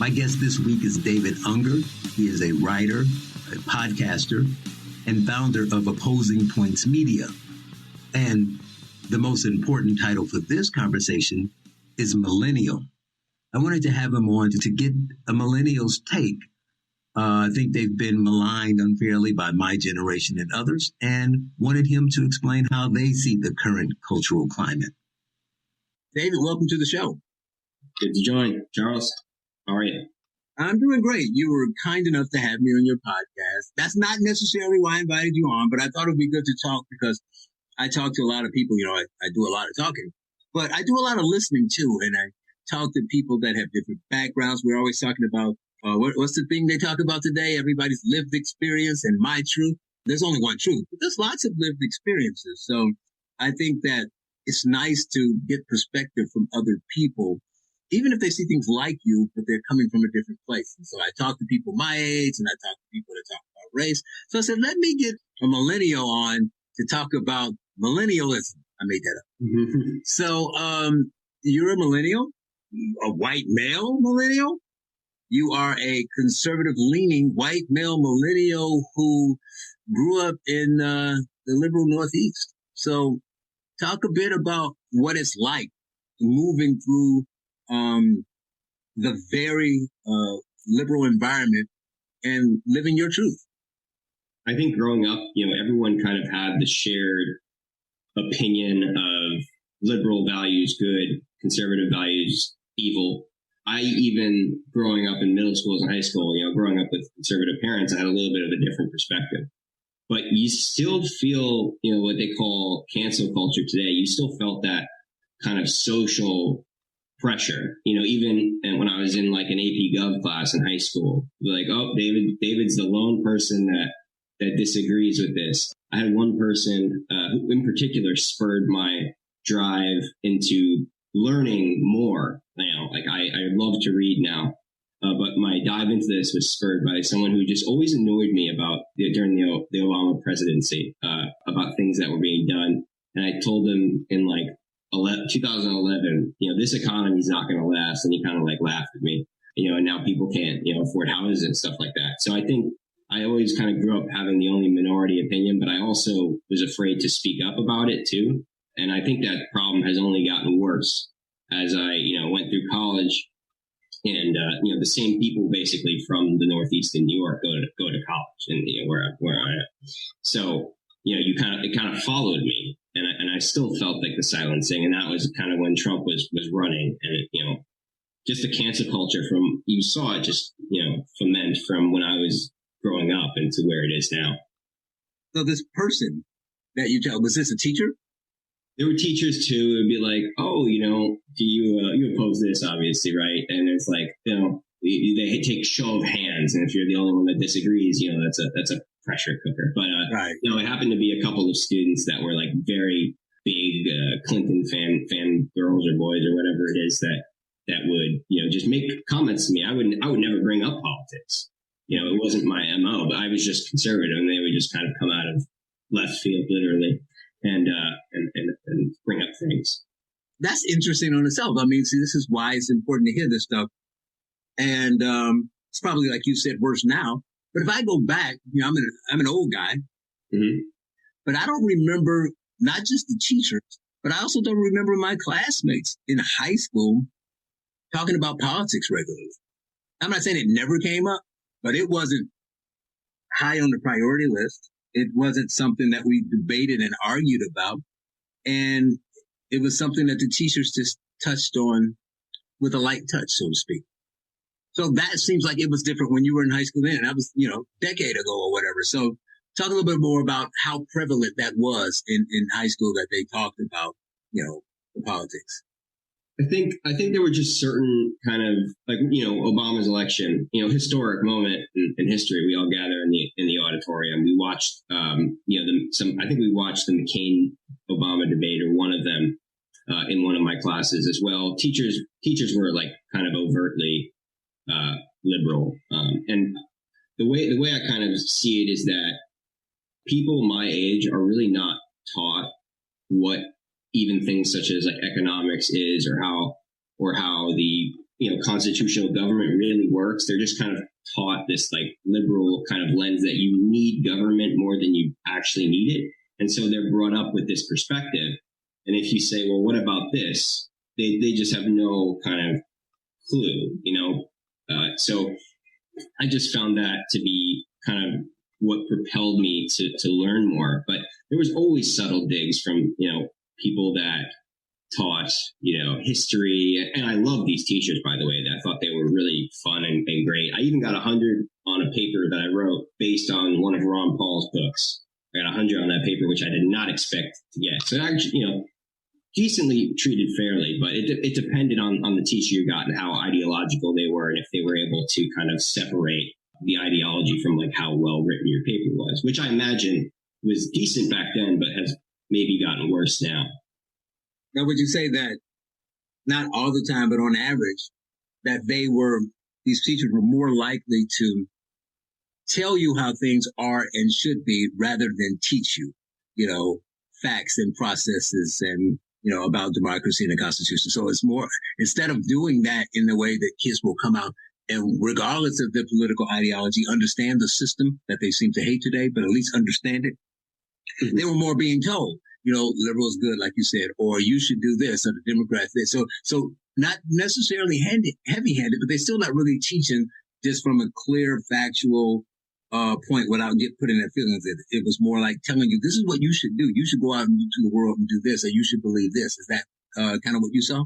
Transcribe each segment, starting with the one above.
My guest this week is David Ungar. He is a writer, a podcaster, and founder of Opposing Points Media. And the most important title for this conversation is Millennial. I wanted to have him on to get a millennial's take. I think they've been maligned unfairly by my generation and others, and wanted him to explain how they see the current cultural climate. David, welcome to the show. Good to join. Charles, how are you? I'm doing great. You were kind enough to have me on your podcast. That's not necessarily why I invited you on, but I thought it would be good to talk because I talk to a lot of people. You know, I do a lot of talking, but I do a lot of listening too, and I talk to people that have different backgrounds. We're always talking about what's the thing they talk about today? Everybody's lived experience and my truth. There's only one truth, but there's lots of lived experiences. So I think that it's nice to get perspective from other people, even if they see things like you, but they're coming from a different place. And so I talk to people my age and I talk to people that talk about race. So I said, let me get a millennial on to talk about millennialism. I made that up. Mm-hmm. So you're a millennial, a white male millennial. You are a conservative-leaning white male millennial who grew up in the liberal Northeast. So talk a bit about what it's like moving through the very liberal environment and living your truth. I think growing up, everyone kind of had the shared opinion of liberal values good, conservative values evil. I even, growing up in middle schools and high school, growing up with conservative parents, I had a little bit of a different perspective. But you still feel, what they call cancel culture today. You still felt that kind of social pressure, even when I was in like an AP Gov class in high school, like, oh, David's the lone person that disagrees with this. I had one person who in particular spurred my drive into learning more. I love to read now, but my dive into this was spurred by someone who just always annoyed me during the Obama presidency, about things that were being done. And I told him in 2011, this economy is not going to last. And he kind of laughed at me, and now people can't, afford houses and stuff like that. So I think I always kind of grew up having the only minority opinion, but I also was afraid to speak up about it too. And I think that problem has only gotten worse as I, went through college, and the same people basically from the Northeast in New York go to college, and where I am. So it kind of followed me, and I still felt like the silencing, and that was kind of when Trump was running, and just the cancel culture you saw it just foment from when I was growing up into where it is now. So this person that you tell, was this a teacher? There were teachers too. It would be like, oh, do you oppose this, obviously, right? And it's like, they take show of hands, and if you're the only one that disagrees, that's a pressure cooker. But right. It happened to be a couple of students that were like very big Clinton fan girls or boys or whatever it is that would just make comments to me. I would never bring up politics. It wasn't my MO, but I was just conservative, and they would just kind of come out of left field, literally. And bring up things. That's interesting on itself. I mean, see, this is why it's important to hear this stuff. And it's probably, like you said, worse now. But if I go back, I'm an old guy, mm-hmm. But I don't remember not just the teachers, but I also don't remember my classmates in high school talking about politics regularly. I'm not saying it never came up, but it wasn't high on the priority list. It wasn't something that we debated and argued about. And it was something that the teachers just touched on with a light touch, so to speak. So that seems like it was different when you were in high school then. And that was, a decade ago or whatever. So talk a little bit more about how prevalent that was in high school, that they talked about, the politics. I think there were just certain kind of Obama's election, historic moment in history. We all gather in the auditorium. We watched, I think we watched the McCain-Obama debate, or one of them, in one of my classes as well. Teachers were kind of overtly liberal, and the way I kind of see it is that people my age are really not taught what even things such as economics is, or how the constitutional government really works. They're just kind of taught this like liberal kind of lens that you need government more than you actually need it. And so they're brought up with this perspective. And if you say, well, what about this? They just have no kind of clue, so I just found that to be kind of what propelled me to learn more. But there was always subtle digs from, people that taught, history. And I love these teachers, by the way. I thought they were really fun and great. I even got 100 on a paper that I wrote based on one of Ron Paul's books. I got 100 on that paper, which I did not expect to get. So actually, decently treated fairly, but it depended on the teacher you got and how ideological they were, and if they were able to kind of separate the ideology from like how well written your paper was, which I imagine was decent back then, but has maybe gotten worse now. Now, would you say that not all the time, but on average, that these teachers were more likely to tell you how things are and should be rather than teach you, facts and processes and about democracy and the Constitution? So it's more, instead of doing that in the way that kids will come out and, regardless of their political ideology, understand the system that they seem to hate today, but at least understand it. Mm-hmm. They were more being told, liberals good, like you said, or you should do this, or the Democrats this. So not necessarily heavy-handed, but they're still not really teaching just from a clear, factual point without putting their feelings in it. It was more like telling you, this is what you should do. You should go out into the world and do this, or you should believe this. Is that kind of what you saw?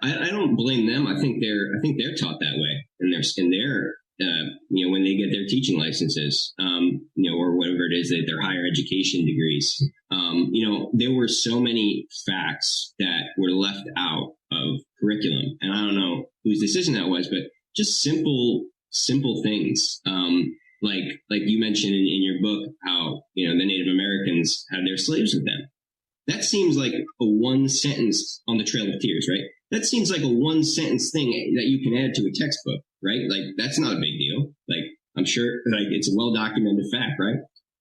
I don't blame them. I think they're taught that way in their when they get their teaching licenses, or whatever it is, their higher education degrees. There were so many facts that were left out of curriculum, and I don't know whose decision that was, but just simple things. Like you mentioned in your book, how, the Native Americans had their slaves with them. That seems like a one sentence on the Trail of Tears, right? That seems like a one sentence thing that you can add to a textbook, right? Like, that's not a big deal. Like, I'm sure it's a well documented fact, right?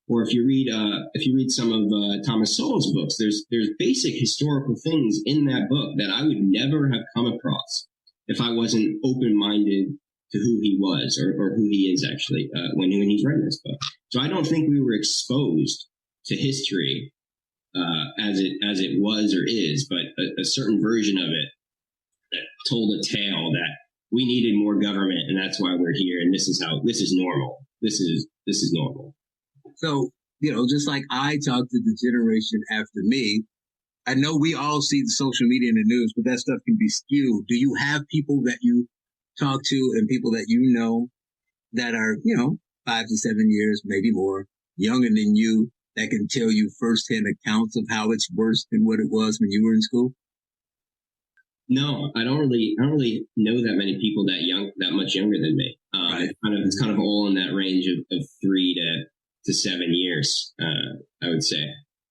Or if you read some of Thomas Sowell's books, there's basic historical things in that book that I would never have come across if I wasn't open minded to who he was or who he is actually when he's writing this book. So I don't think we were exposed to history as it was or is, but a certain version of it that told a tale that we needed more government and that's why we're here, and this is normal. This is normal. So, just like I talk to the generation after me, I know we all see the social media and the news, but that stuff can be skewed. Do you have people that you talk to and people that that are, 5 to 7 years, maybe more, younger than you, that can tell you firsthand accounts of how it's worse than what it was when you were in school? No, I don't really know that many people that much younger than me. Right. It's kind of all in that range of 3 to 7 years. I would say,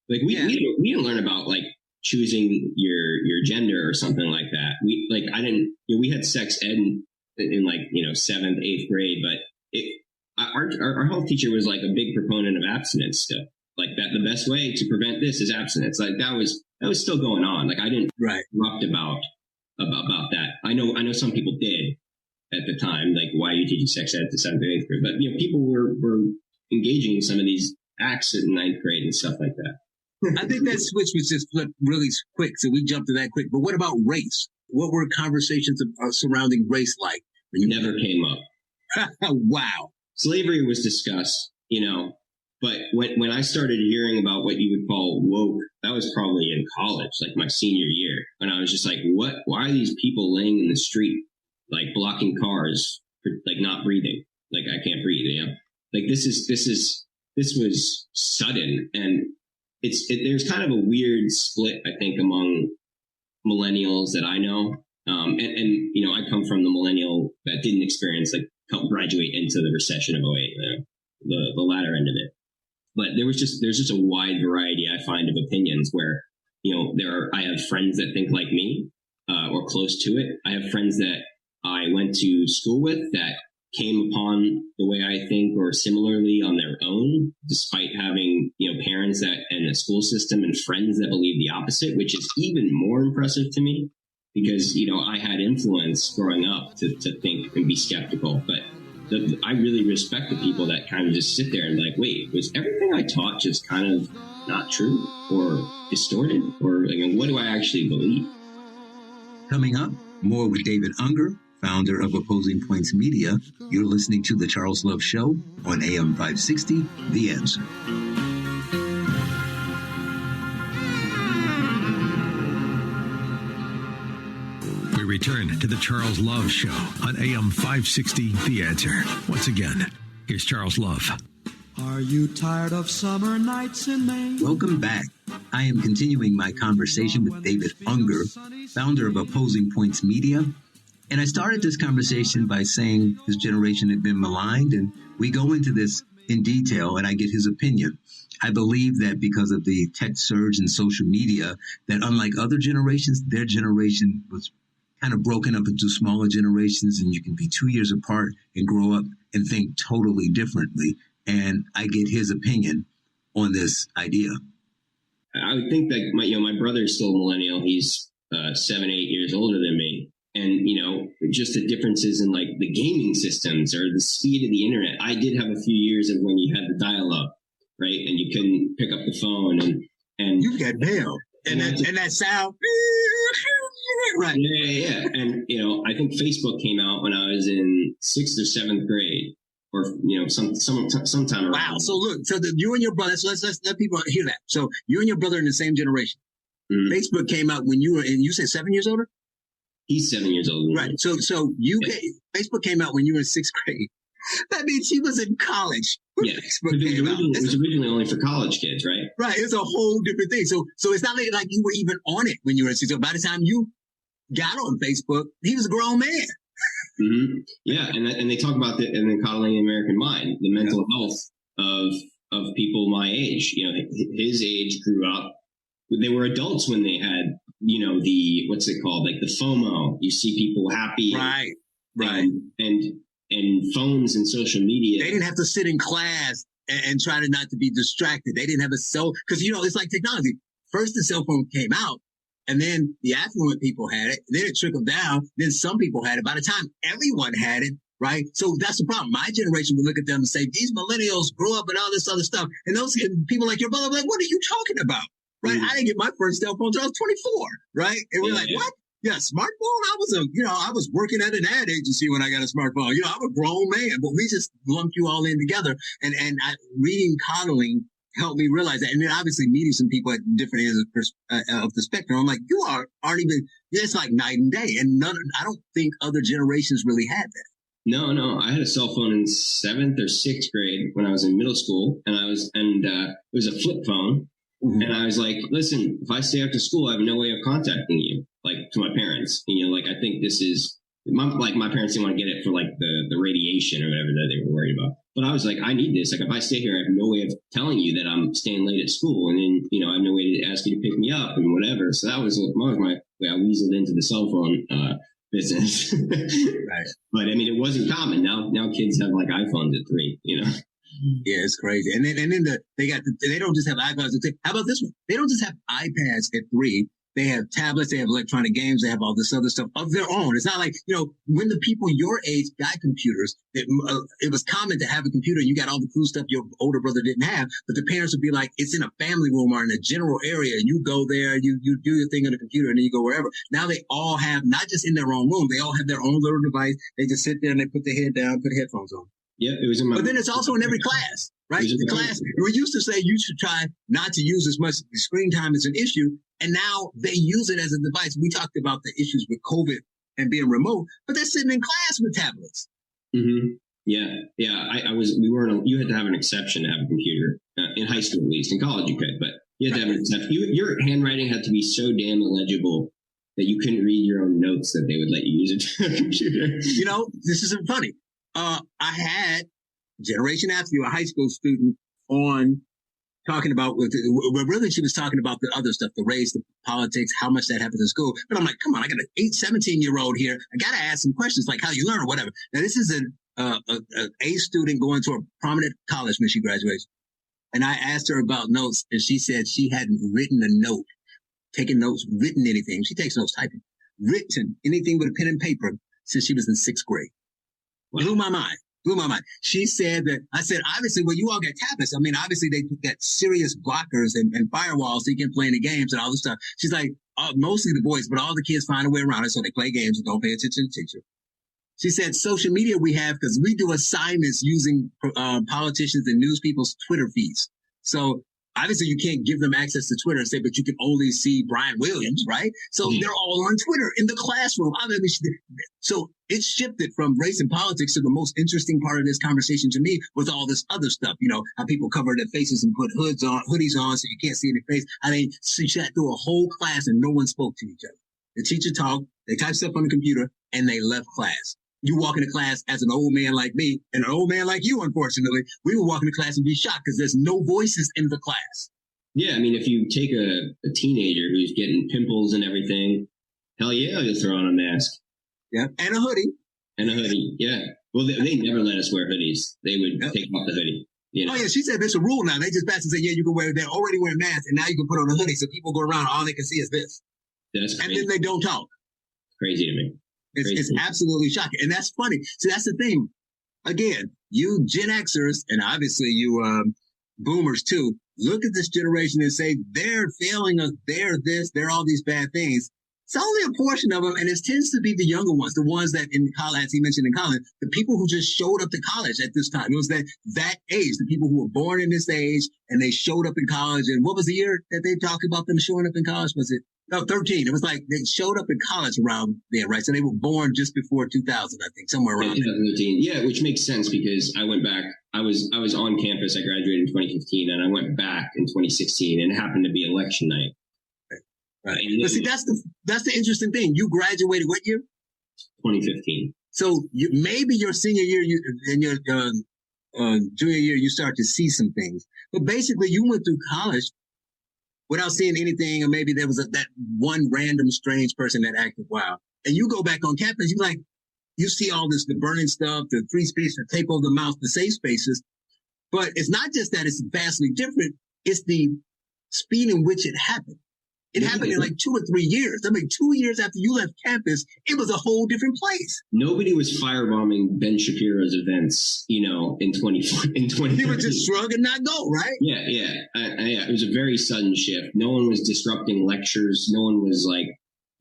like we didn't learn about like choosing your gender or something like that. We had sex ed in like 7th, 8th grade, but our health teacher was like a big proponent of abstinence still. Like that, the best way to prevent this is abstinence. Like that was still going on. Like I didn't interrupt about that. I know some people did at the time. Like, why are you teaching sex ed to 7th or 8th grade? But people were engaging in some of these acts in 9th grade and stuff like that. I think that switch was just flipped really quick, so we jumped to that quick. But what about race? What were conversations surrounding race like? Never came up. Wow. Slavery was discussed, but when I started hearing about what you would call woke, that was probably in college, like my senior year, and I was just like, what? Why are these people laying in the street, like blocking cars, like not breathing? Like I can't breathe, Like this was sudden, and there's kind of a weird split, I think, among millennials that I know, and I come from the millennial that didn't experience help graduate into the recession of 08, the latter end of it. But there's just a wide variety, I find, of opinions where, I have friends that think like me, or close to it. I have friends that I went to school with that came upon the way I think or similarly on their own, despite having, parents and a school system and friends that believe the opposite, which is even more impressive to me because, I had influence growing up to think and be skeptical. But I really respect the people that kind of just sit there and like, wait, was everything I taught just kind of not true or distorted? Or what do I actually believe? Coming up, more with David Ungar, founder of Opposing Points Media. You're listening to The Charles Love Show on AM 560, The Answer. We return to The Charles Love Show on AM 560, The Answer. Once again, here's Charles Love. Are you tired of summer nights in May? Welcome back. I am continuing my conversation with David Ungar, founder of Opposing Points Media. And I started this conversation by saying his generation had been maligned, and we go into this in detail, and I get his opinion. I believe that because of the tech surge in social media, that unlike other generations, their generation was kind of broken up into smaller generations, and you can be 2 years apart and grow up and think totally differently. And I get his opinion on this idea. I would think that my brother is still a millennial. He's 7, 8 years older than me. And, just the differences in like the gaming systems or the speed of the internet. I did have a few years of when you had the dial-up, right? And you couldn't pick up the phone and You got mail. And that sound. Right. Yeah. And, I think Facebook came out when I was in 6th or 7th grade. Or sometime around. Wow. So look, you and your brother. So let's let people hear that. So you and your brother are in the same generation. Mm-hmm. Facebook came out when you were, and you said 7 years older. He's 7 years older. Right. So Facebook came out when you were in 6th grade. That means he was in college. Yeah. It was originally only for college kids, right? Right. It's a whole different thing. So it's not like you were even on it when you were in 6th. So by the time you got on Facebook, he was a grown man. Mm-hmm. Yeah, and they talk about and then coddling the American mind, the mental health of people my age. His age grew up; they were adults when they had the what's it called, like the FOMO. You see people happy, right, and phones and social media. They didn't have to sit in class and try to not to be distracted. They didn't have a cell because it's like technology. First, the cell phone came out. And then the affluent people had it. Then it trickled down. Then some people had it. By the time everyone had it, right? So that's the problem. My generation would look at them and say, these millennials grew up and all this other stuff. And those people like your brother were like, what are you talking about? Right? Mm-hmm. I didn't get my first cell phone until I was 24, right? And we're like, what? Yeah, smartphone? I was working at an ad agency when I got a smartphone. I'm a grown man, but we just lumped you all in together. And reading coddling helped me realize that. And then obviously meeting some people at different ends of the spectrum, I'm like, you aren't even, it's like night and day. And I don't think other generations really had that. No. I had a cell phone in 7th or 6th grade when I was in middle school. And it was a flip phone. Mm-hmm. And I was like, listen, if I stay after school, I have no way of contacting you, like to my parents. I think this is, my parents didn't want to get it for like the radiation or whatever that they were worried about. But I was like, I need this. Like, if I stay here, I have no way of telling you that I'm staying late at school. And then, I have no way to ask you to pick me up and whatever. So that was my way I weaseled into the cell phone business. Right. But it wasn't common. Now kids have like iPhones at 3, Yeah, it's crazy. And then they don't just have iPads at 3. How about this one? They don't just have iPads at 3. They have tablets, they have electronic games, they have all this other stuff of their own. It's not like, when the people your age got computers, it was common to have a computer and you got all the cool stuff your older brother didn't have, but the parents would be like, it's in a family room or in a general area. You go there, you do your thing on the computer and then you go wherever. Now they all have, not just in their own room, they all have their own little device. They just sit there and they put their head down, put headphones on. Yeah, it was in my. But then it's also in every class, right? The class, we used to say you should try not to use as much screen time as an issue. And now they use it as a device. We talked about the issues with COVID and being remote, but they're sitting in class with tablets. Mm-hmm. Yeah. You had to have an exception to have a computer in high school, at least. In college, you could, but you had to have an exception. Your handwriting had to be so damn illegible that you couldn't read your own notes that they would let you use it to a computer. This isn't funny. I had generation after you, a high school student, on talking about, really she was talking about the other stuff, the race, the politics, how much that happens in school. But I'm like, come on, I got an 17-year-old here. I got to ask some questions like how you learn or whatever. Now, this is an A student going to a prominent college when she graduates. And I asked her about notes, and she said she hadn't written a note, taken notes, written anything. She takes notes typing written anything with a pen and paper since she was in 6th grade. Wow. Blew my mind. She said that, I said, obviously, well, you all get tablets. I mean, obviously, they got serious blockers and firewalls so you can play in the games and all this stuff. She's like, mostly the boys, but all the kids find a way around it, so they play games and don't pay attention to the teacher. She said, social media we have, because we do assignments using politicians and news people's Twitter feeds. So obviously you can't give them access to Twitter and say, but you can only see Brian Williams, right? So they're all on Twitter in the classroom. I mean, so it shifted from race and politics to the most interesting part of this conversation to me was all this other stuff, you know, how people cover their faces and put hoodies on so you can't see their face. How they sat through a whole class and no one spoke to each other. The teacher talked, they typed stuff on the computer, and they left class. You walk into class as an old man like me and an old man like you, unfortunately, we would walk into class and be shocked because there's no voices in the class. Yeah, I mean, if you take a teenager who's getting pimples and everything, hell yeah, you'll throw on a mask. Yeah, and a hoodie. Yeah. Well, they never let us wear hoodies. They would take off the hoodie. You know? Oh, yeah, she said it's a rule now. They just passed and said, yeah, you can wear, they're already wearing masks, and now you can put on a hoodie so people go around, all they can see is this. That's crazy. And then they don't talk. Crazy to me. It's absolutely shocking. And that's funny. So that's the thing. Again, you Gen Xers, and obviously you boomers too, look at this generation and say, they're failing us, they're this, they're all these bad things. It's only a portion of them, and it tends to be the younger ones, the ones that in college, as he mentioned in college, the people who just showed up to college at this time. It was that age, the people who were born in this age, and they showed up in college. And what was the year that they talked about them showing up in college? Was it? No, 13. It was like they showed up in college around there, right? So they were born just before 2000, I think, somewhere around there. 2013. Yeah, which makes sense because I went back. I was on campus. I graduated in 2015, and I went back in 2016, and it happened to be election night. Right. But see, that's the interesting thing. You graduated what year? 2015. So maybe your senior year, in your junior year, you start to see some things. But basically, you went through college without seeing anything, or maybe there was that one random strange person that acted wild. And you go back on campus, you see all this, the burning stuff, the free speech, the tape over the mouth, the safe spaces. But it's not just that it's vastly different. It's the speed in which it happened. It happened in like 2 or 3 years. I mean, 2 years after you left campus, it was a whole different place. Nobody was firebombing Ben Shapiro's events, in 2013. He would just shrug and not go, right? Yeah. It was a very sudden shift. No one was disrupting lectures. No one was like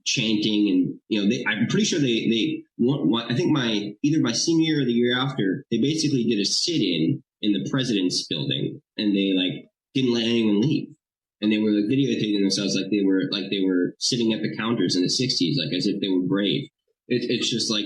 chanting, and I'm pretty sure I think either my senior year or the year after, they basically did a sit-in in the president's building, and they like didn't let anyone leave. And they were like videotaping themselves like they were sitting at the counters in the 60s, like as if they were brave. It's just like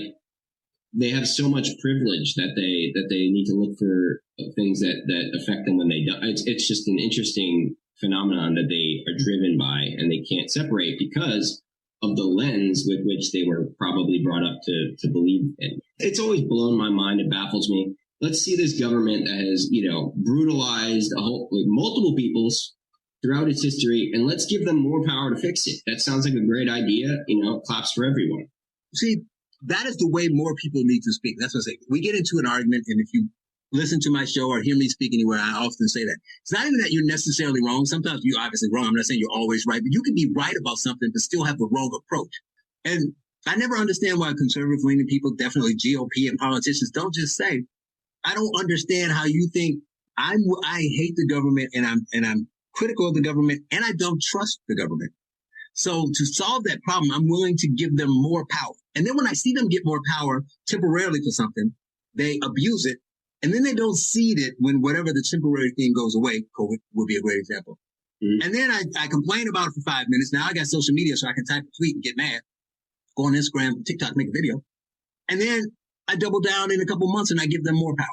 they have so much privilege that they need to look for things that affect them when they don't. It's just an interesting phenomenon that they are driven by, and they can't separate because of the lens with which they were probably brought up to believe in. It's always blown my mind. It baffles me. Let's see this government that has brutalized multiple peoples throughout its history, and let's give them more power to fix it. That sounds like a great idea. Claps for everyone. See, that is the way more people need to speak. That's what I say. We get into an argument, and if you listen to my show or hear me speak anywhere, I often say that. It's not even that you're necessarily wrong. Sometimes you're obviously wrong. I'm not saying you're always right, but you can be right about something but still have the wrong approach. And I never understand why conservative-leaning people, definitely GOP and politicians, don't just say, I don't understand how you think I hate the government and I'm critical of the government, and I don't trust the government. So to solve that problem, I'm willing to give them more power. And then when I see them get more power temporarily for something, they abuse it, and then they don't cede it when whatever the temporary thing goes away. COVID would be a great example. Mm-hmm. And then I complain about it for 5 minutes. Now I got social media, so I can type a tweet and get mad, go on Instagram, TikTok, make a video. And then I double down in a couple months and I give them more power.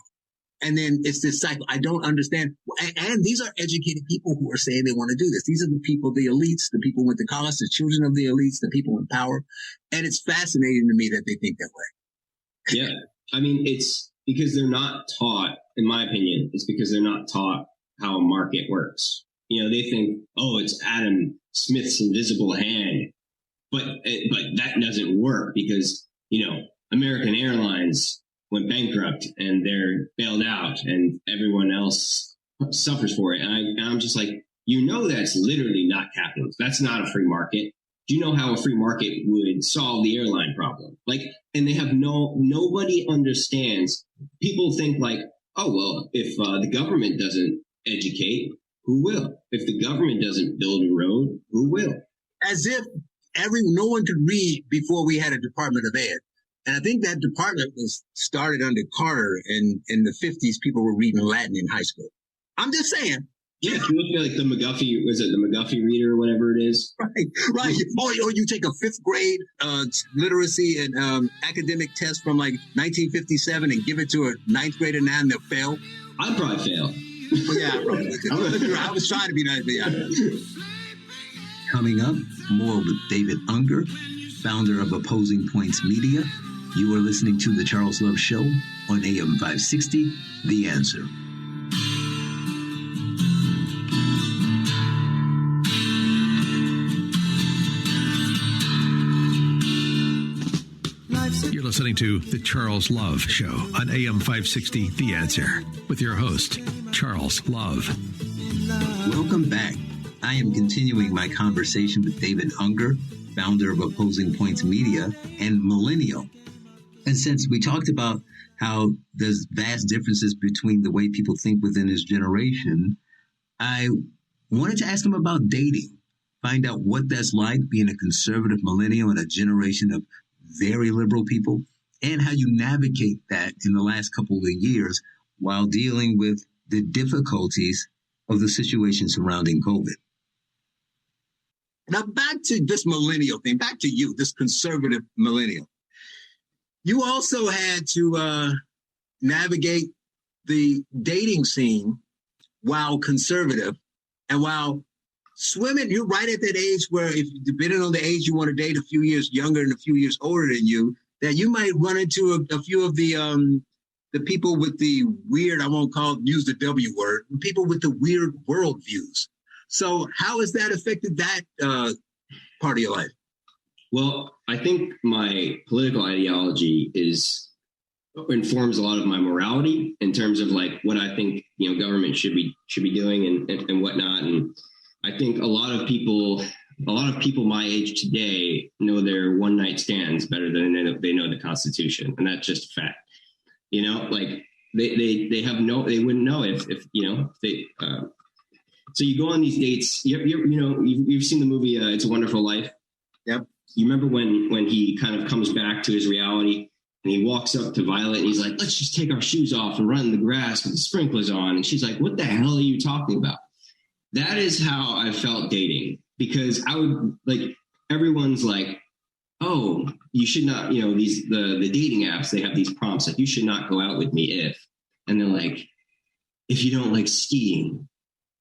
And then it's this cycle. I don't understand. And these are educated people who are saying they want to do this. These are the people, the elites, the people who went to college, the children of the elites, the people in power. And it's fascinating to me that they think that way. Yeah. I mean, it's because they're not taught, in my opinion, it's because they're not taught how a market works. They think, it's Adam Smith's invisible hand. But that doesn't work because, American Airlines went bankrupt and they're bailed out and everyone else suffers for it. And I'm just like, that's literally not capitalism. That's not a free market. do you know how a free market would solve the airline problem? Like, and they have nobody understands. People think like, oh, well, if the government doesn't educate, who will? If the government doesn't build a road, who will? As if no one could read before we had a Department of Ed. And I think that department was started under Carter, and in the 50s, people were reading Latin in high school. I'm just saying. Yeah, if you look at like the McGuffey, was it the McGuffey Reader or whatever it is? Right. Or you take a fifth grade literacy and academic test from like 1957 and give it to a ninth grader now and they'll fail. I'd probably fail. I was trying to be nice, but yeah. Coming up, more with David Ungar, founder of Opposing Points Media. You are listening to The Charles Love Show on AM 560, The Answer. You're listening to The Charles Love Show on AM 560, The Answer, with your host, Charles Love. Welcome back. I am continuing my conversation with David Ungar, founder of Opposing Points Media and Millennial. And since we talked about how there's vast differences between the way people think within his generation, I wanted to ask him about dating, find out what that's like being a conservative millennial in a generation of very liberal people, and how you navigate that in the last couple of years while dealing with the difficulties of the situation surrounding COVID. Now, back to this millennial thing, back to you, this conservative millennial. You also had to navigate the dating scene while conservative and while swimming. You're right at that age where, if depending on the age you want to date, a few years younger and a few years older than you, that you might run into a few of the people with the weird, I won't use the W word, people with the weird worldviews. So how has that affected that part of your life? Well, I think my political ideology informs a lot of my morality in terms of like what I think, government should be doing and whatnot. And I think a lot of people my age today know their one night stands better than they know the Constitution, and that's just a fact. Like they wouldn't know if they. So you go on these dates. You've seen the movie It's a Wonderful Life. Yep. You remember when he kind of comes back to his reality and he walks up to Violet and he's like, "Let's just take our shoes off and run in the grass with the sprinklers on." And she's like, "What the hell are you talking about?" That is how I felt dating, because I would everyone's like, "Oh, you should not," the dating apps, they have these prompts like, "You should not go out with me if," and they're like, "If you don't like skiing,"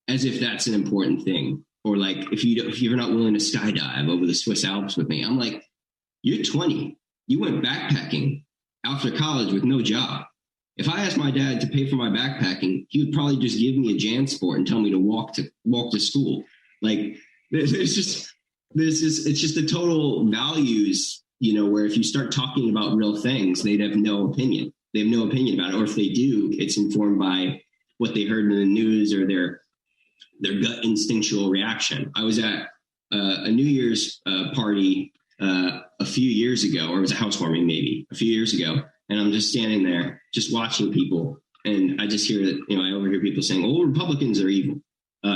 as if that's an important thing. Or like, if you're not willing to skydive over the Swiss Alps with me. I'm like, you're 20. You went backpacking after college with no job. If I asked my dad to pay for my backpacking, he would probably just give me a JanSport and tell me to walk to school. Like, it's just the total values, where if you start talking about real things, they'd have no opinion. They have no opinion about it. Or if they do, it's informed by what they heard in the news or their gut instinctual reaction. I was at a New Year's party a few years ago, or it was a housewarming maybe a few years ago, and I'm just standing there just watching people, and I just hear that, I overhear people saying, "Oh, Republicans are evil,"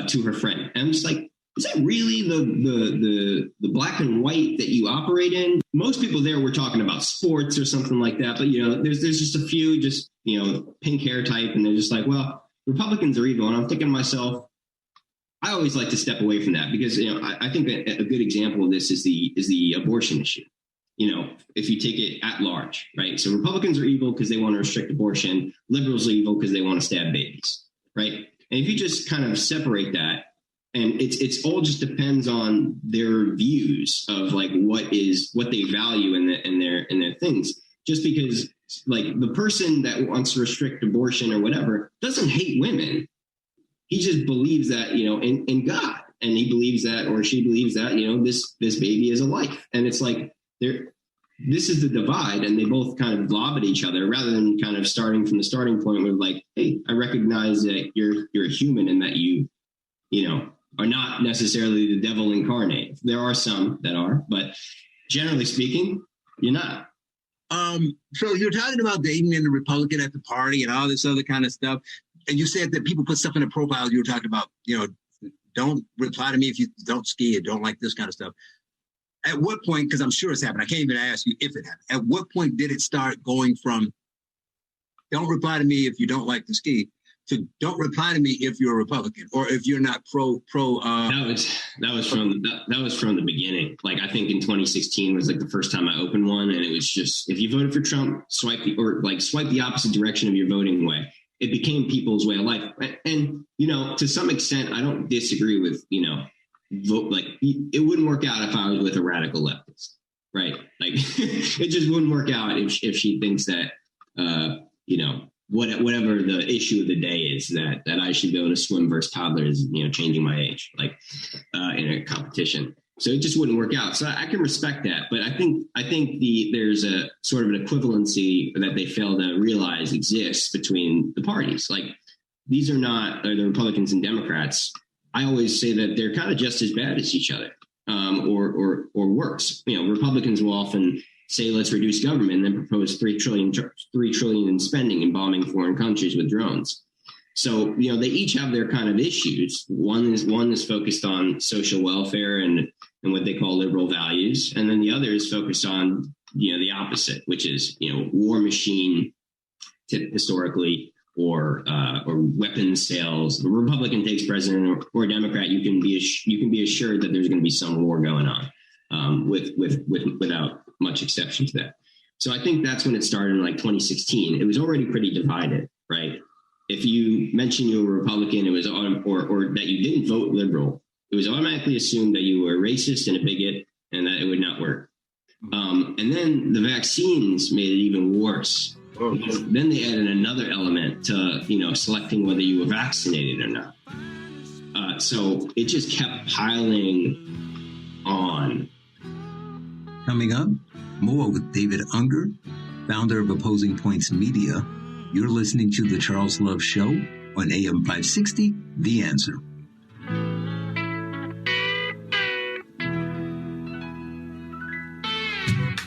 to her friend. And I'm just like, is that really the black and white that you operate in? Most people there were talking about sports or something like that, but there's just a few pink hair type, and they're just like, "Well, Republicans are evil." And I'm thinking to myself, I always like to step away from that, because I think a good example of this is the abortion issue. If you take it at large, right? So Republicans are evil because they want to restrict abortion. Liberals are evil because they want to stab babies, right? And if you just kind of separate that, and it's all just depends on their views of like what they value in their things. Just because like the person that wants to restrict abortion or whatever doesn't hate women. He just believes that, in God, and he believes that, or she believes that, this baby is a life. And it's like, this is the divide, and they both kind of glob at each other rather than kind of starting from the starting point where like, hey, I recognize that you're a human and that you are not necessarily the devil incarnate. There are some that are, but generally speaking, you're not. So you're talking about dating in the Republican at the party and all this other kind of stuff. And you said that people put stuff in the profile. You were talking about, don't reply to me if you don't ski or don't like this kind of stuff. At what point, because I'm sure it's happened, I can't even ask you if it happened. At what point did it start going from don't reply to me if you don't like to ski to don't reply to me if you're a Republican or if you're not pro. That was from the beginning. Like, I think in 2016 was like the first time I opened one, and it was just, if you voted for Trump, swipe the opposite direction of your voting way. It became people's way of life. And to some extent, I don't disagree with vote. Like, it wouldn't work out if I was with a radical leftist, right? Like, it just wouldn't work out if she thinks that whatever the issue of the day is, that I should be able to swim versus toddlers, changing my age, like in a competition. So it just wouldn't work out. So I can respect that, but I think there's a sort of an equivalency that they fail to realize exists between the parties. Like, these are not the Republicans and Democrats. I always say that they're kind of just as bad as each other, or worse. Republicans will often say, let's reduce government, and then propose $3 trillion in spending and bombing foreign countries with drones. So, they each have their kind of issues. One is focused on social welfare and what they call liberal values. And then the other is focused on, the opposite, which is, war machine historically, or weapons sales. The Republican takes president or Democrat, you can be assured that there's going to be some war going on, without much exception to that. So I think that's when it started in like 2016. It was already pretty divided, right? If you mentioned you were a Republican, it was or that you didn't vote liberal, it was automatically assumed that you were a racist and a bigot and that it would not work. And then the vaccines made it even worse. Then they added another element to, selecting whether you were vaccinated or not. So it just kept piling on. Coming up, more with David Ungar, founder of Opposing Points Media. You're listening to The Charles Love Show on AM 560, The Answer.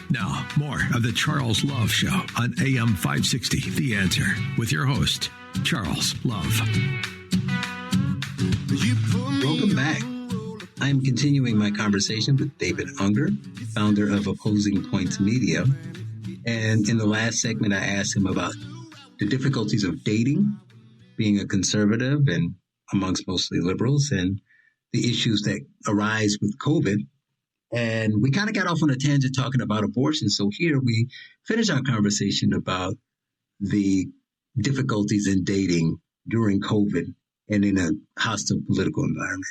Now, more of The Charles Love Show on AM 560, The Answer, with your host, Charles Love. Welcome back. I am continuing my conversation with David Ungar, founder of Opposing Points Media. And in the last segment, I asked him about the difficulties of dating, being a conservative and amongst mostly liberals, and the issues that arise with COVID. And we kind of got off on a tangent talking about abortion. So here we finish our conversation about the difficulties in dating during COVID and in a hostile political environment.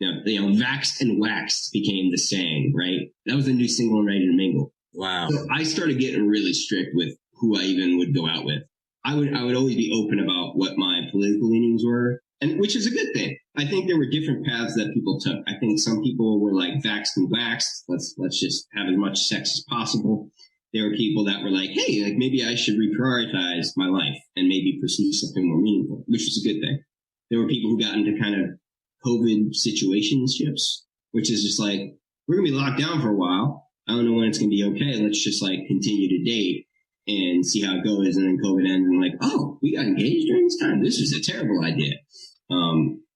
Vaxxed and waxed became the saying, right? That was the new single, Ready to Mingle. Wow. So I started getting really strict with who I even would go out with. I would always be open about what my political leanings were, and which is a good thing. I think there were different paths that people took. I think some people were like vaxxed and waxed. Let's just have as much sex as possible. There were people that were like, hey, like maybe I should reprioritize my life and maybe pursue something more meaningful, which is a good thing. There were people who got into kind of COVID situationships, which is just like, we're going to be locked down for a while. I don't know when it's going to be okay. Let's just like continue to date and see how it goes. And then COVID ends and like, oh, we got engaged during this time. This was a terrible idea.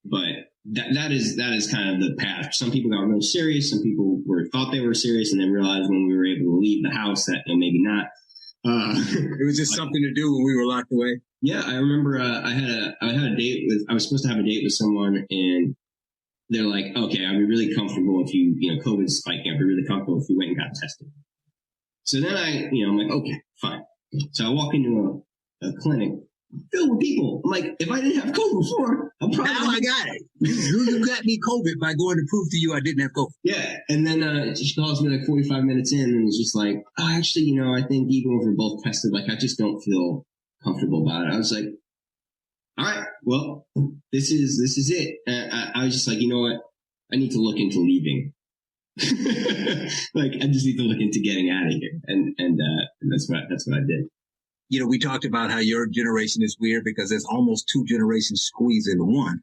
But that is kind of the path. Some people got real serious. Some people thought they were serious and then realized when we were able to leave the house that maybe not. It was just something to do when we were locked away. Yeah, I remember I was supposed to have a date with someone, and they're like, okay, I'd be really comfortable if COVID's spiking. I'd be really comfortable if you went and got tested. So then I'm like, okay, fine. So I walk into a clinic filled with people. I'm like, if I didn't have COVID before, I'm probably... Now I got it. You got me COVID by going to prove to you I didn't have COVID. Yeah. And then she calls me like 45 minutes in and is just like, oh, actually, I think even if we're both tested, like, I just don't feel comfortable about it. I was like, all right, well, this is it. I was just like, you know what? I need to look into leaving. Like, I just need to look into getting out of here. And that's what I did. We talked about how your generation is weird because there's almost two generations squeezed into one.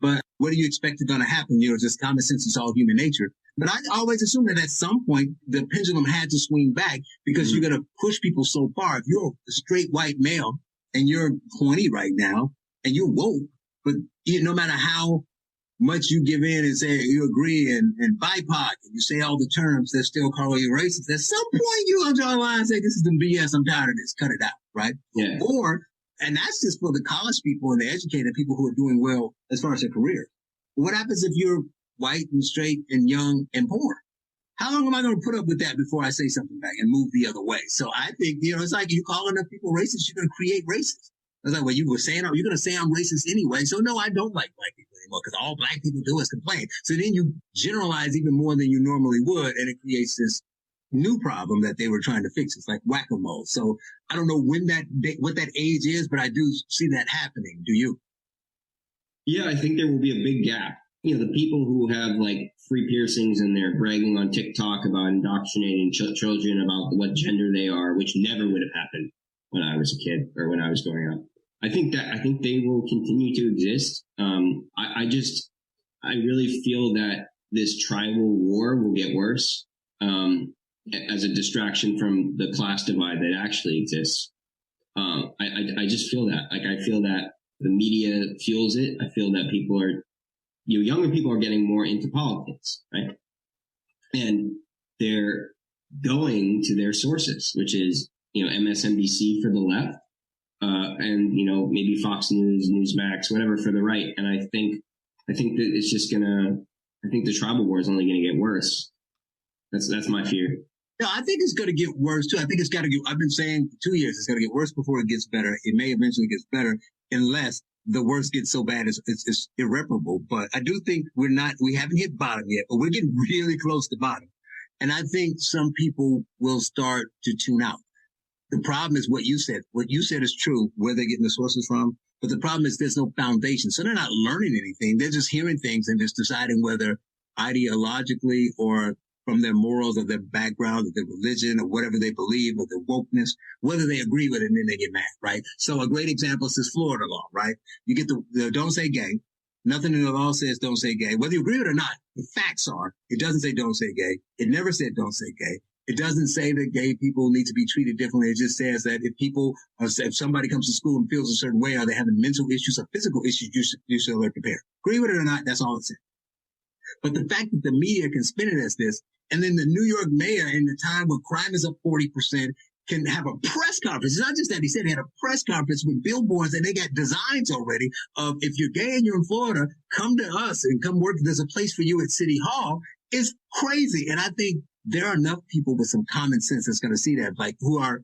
But what do you expect is going to happen? Just common sense is all human nature. But I always assume that at some point the pendulum had to swing back because you're going to push people so far. If you're a straight white male and you're 20 right now and you're woke, but no matter how much you give in and say you agree and BIPOC, and you say all the terms that still call you racist, at some point you're going to draw a line and say, this is the BS, I'm tired of this, cut it out, right? Yeah. And that's just for the college people and the educated people who are doing well as far as their career. What happens if you're white and straight and young and poor? How long am I going to put up with that before I say something back and move the other way? So I think, it's like you call enough people racist, you're going to create racists. It's like, well, you were saying, you're going to say I'm racist anyway. So no, I don't like black people anymore because all black people do is complain. So then you generalize even more than you normally would, and it creates this new problem that they were trying to fix. It's like whack-a-mole. So I don't know what that age is, but I do see that happening. Do you? Yeah, I think there will be a big gap. The people who have like free piercings and they're bragging on TikTok about indoctrinating children about what gender they are, which never would have happened when I was a kid or when I was growing up. I think they will continue to exist. I really feel that this tribal war will get worse as a distraction from the class divide that actually exists. I just feel that. Like, I feel that the media fuels it. I feel that younger people are getting more into politics, right? And they're going to their sources, which is, MSNBC for the left, and, maybe Fox News, Newsmax, whatever for the right. And I think that it's just I think the tribal war is only going to get worse. That's my fear. No, I think it's going to get worse too. I think I've been saying for 2 years, it's going to get worse before it gets better. It may eventually get better unless the worst gets so bad it's irreparable. But I do think we haven't hit bottom yet, but we're getting really close to bottom. And I think some people will start to tune out. The problem is what you said. What you said is true, where they're getting the sources from. But the problem is there's no foundation. So they're not learning anything. They're just hearing things and just deciding whether ideologically or from their morals or their background or their religion or whatever they believe or their wokeness, whether they agree with it, and then they get mad, right? So a great example is this Florida law, right? You get the don't say gay. Nothing in the law says don't say gay. Whether you agree with it or not, the facts are, it doesn't say don't say gay. It never said don't say gay. It doesn't say that gay people need to be treated differently. It just says that if somebody comes to school and feels a certain way, or they're having mental issues or physical issues, you should alert the parent. Agree with it or not, that's all it says. But the fact that the media can spin it as this, and then the New York mayor in the time when crime is up 40% can have a press conference. It's not just that. He said he had a press conference with billboards and they got designs already of, if you're gay and you're in Florida, come to us and come work. There's a place for you at City Hall. It's crazy. And I think there are enough people with some common sense that's going to see that, like who are,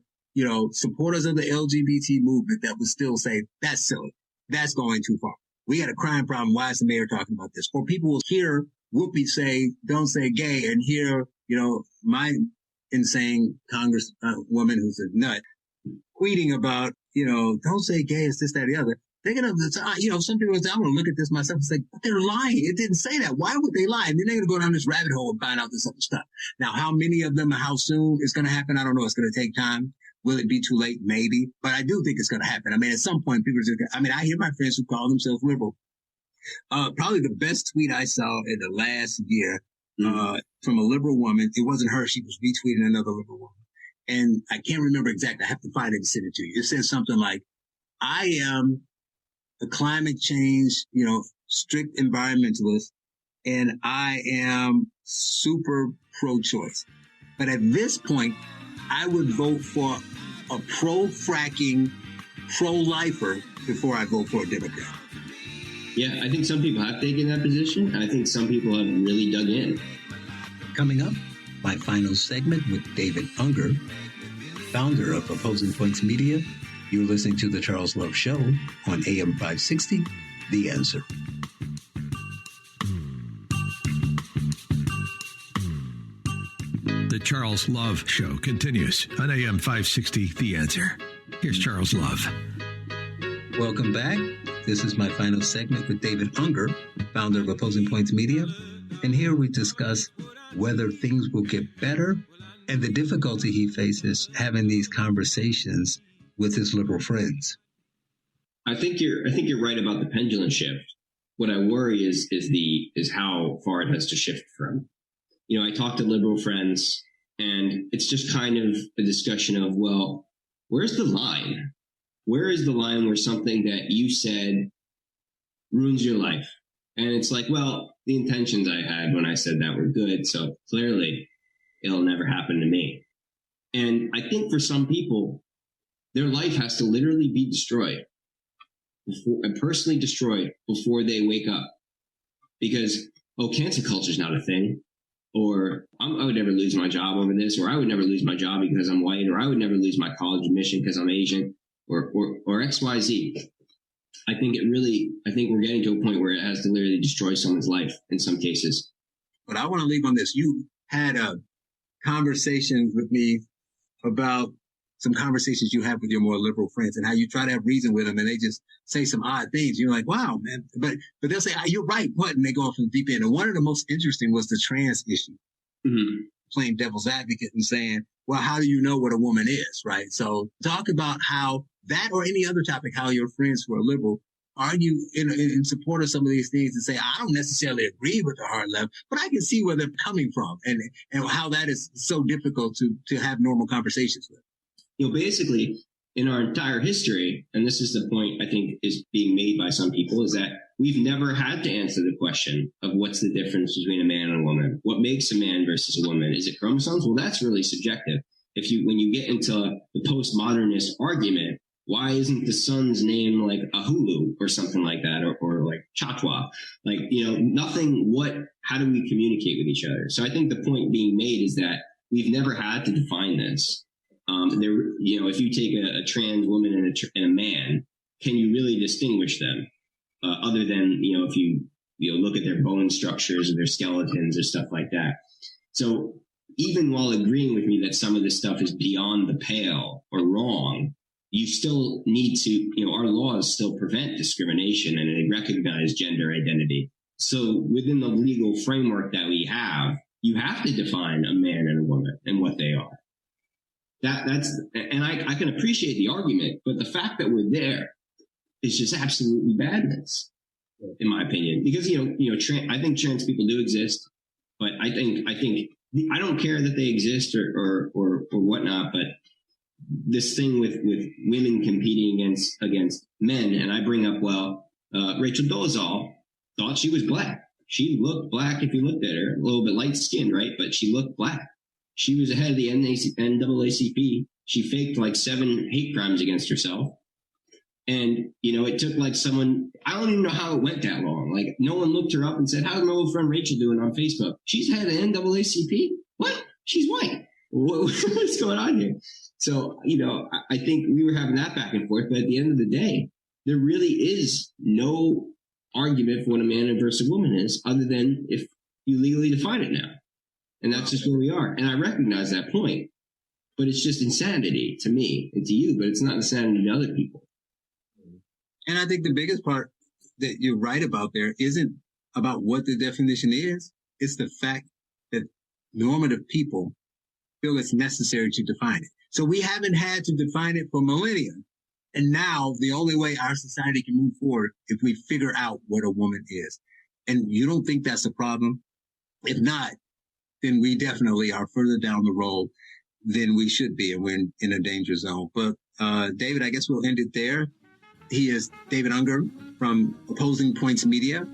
supporters of the LGBT movement that would still say, that's silly. That's going too far. We got a crime problem. Why is the mayor talking about this? Or people will hear Whoopi say, don't say gay, and hear, my insane congresswoman who's a nut tweeting about, don't say gay, it's this, that, or the other. They're going to, some people say, I'm going to look at this myself and say, but they're lying. It didn't say that. Why would they lie? And then they're going to go down this rabbit hole and find out this other stuff. Now, how many of them and how soon it's going to happen, I don't know. It's going to take time. Will it be too late? Maybe. But I do think it's going to happen. I mean, at some point, I hear my friends who call themselves liberal. Probably the best tweet I saw in the last year from a liberal woman. It wasn't her. She was retweeting another liberal woman. And I can't remember exactly. I have to find it and send it to you. It says something like, I am a climate change, strict environmentalist, and I am super pro-choice. But at this point, I would vote for a pro-fracking, pro-lifer before I vote for a Democrat. Yeah, I think some people have taken that position. I think some people have really dug in. Coming up, my final segment with David Ungar, founder of Opposing Points Media. You're listening to The Charles Love Show on AM 560, The Answer. The Charles Love Show continues on AM 560, The Answer. Here's Charles Love. Welcome back. This is my final segment with David Ungar, founder of Opposing Points Media. And here we discuss whether things will get better and the difficulty he faces having these conversations with his liberal friends. I think you're right about the pendulum shift. what I worry is how far it has to shift from. I talk to liberal friends, and it's just kind of a discussion of, well, where's the line? Where is the line where something that you said ruins your life? And it's like, well, the intentions I had when I said that were good, so clearly it'll never happen to me. And I think for some people, their life has to literally be destroyed, personally destroyed, before they wake up. Because, cancel culture is not a thing. Or I would never lose my job over this, or I would never lose my job because I'm white, or I would never lose my college admission because I'm Asian, or XYZ. I think we're getting to a point where it has to literally destroy someone's life in some cases. But I want to leave on this. You had a conversation with me about some conversations you have with your more liberal friends and how you try to have reason with them and they just say some odd things. You're like, wow, man. But they'll say, you're right. What? And they go off in the deep end. And one of the most interesting was the trans issue. Mm-hmm. Playing devil's advocate and saying, well, how do you know what a woman is, right? So talk about how that or any other topic, how your friends who are liberal argue in support of some of these things and say, I don't necessarily agree with the hard left, but I can see where they're coming from and how that is so difficult to have normal conversations with. Basically, in our entire history, and this is the point I think is being made by some people, is that we've never had to answer the question of what's the difference between a man and a woman. What makes a man versus a woman? Is it chromosomes? Well, that's really subjective. When you get into the postmodernist argument, why isn't the son's name like Ahulu or something like that, or like Chatwa? Like, nothing. How do we communicate with each other? So I think the point being made is that we've never had to define this. If you take a trans woman and a man, can you really distinguish them? Other than, if you look at their bone structures or their skeletons or stuff like that. So even while agreeing with me that some of this stuff is beyond the pale or wrong, you still need to, our laws still prevent discrimination and they recognize gender identity. So within the legal framework that we have, you have to define a man and a woman and what they are. I can appreciate the argument, but the fact that we're there is just absolutely badness, in my opinion. Because I think trans people do exist, but I don't care that they exist or whatnot. But this thing with women competing against men, and I bring up, Rachel Dolezal thought she was black. She looked black if you looked at her, a little bit light skinned, right? But she looked black. She was ahead of the NAACP. She faked like 7 hate crimes against herself. And, it took like someone, I don't even know how it went that long. Like, no one looked her up and said, how's my old friend Rachel doing on Facebook? She's ahead of the NAACP? What? She's white. What's going on here? So, I think we were having that back and forth. But at the end of the day, there really is no argument for what a man versus a woman is, other than if you legally define it now. And that's just where we are. And I recognize that point, but it's just insanity to me and to you, but it's not insanity to other people. And I think the biggest part that you're right about there isn't about what the definition is. It's the fact that normative people feel it's necessary to define it. So we haven't had to define it for millennia. And now the only way our society can move forward if we figure out what a woman is. And you don't think that's a problem? If not, then we definitely are further down the road than we should be, and we're in a danger zone. But David, I guess we'll end it there. He is David Ungar from Opposing Points Media.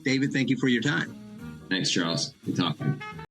David, thank you for your time. Thanks, Charles. Good talking.